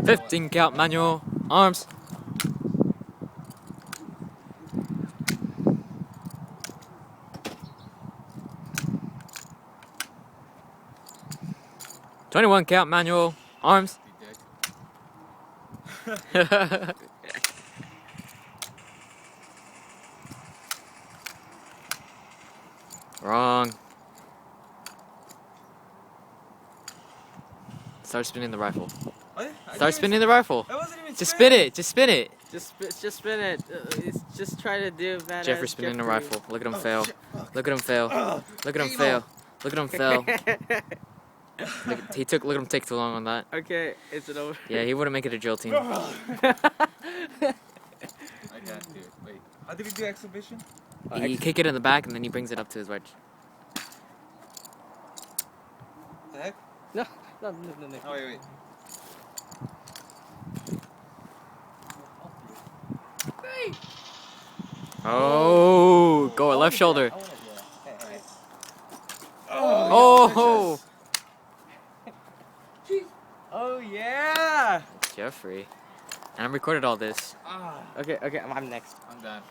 15 count manual. Arms. "21 count manual. Arms." Wrong. Start spinning the rifle. What? Start spinning the rifle. I wasn't even Just spin it. Just spin it. Just spin it. Just try to do badass. Jeffrey spinning the rifle. Look at him fail. shit, fuck. Look at him fail. Look at him fail. Look at him fail. Look at him take too long on that. Okay, is it over? Yeah, he wouldn't make it a drill team. I can't do it. Wait. How did he do exhibition? You kick it in the back and then he brings it up to his wedge. The heck? No. Oh, wait. Oh, go at left shoulder. Oh! Oh yeah. Jeffrey. And I recorded all this. Ah, Okay, I'm next. I'm done.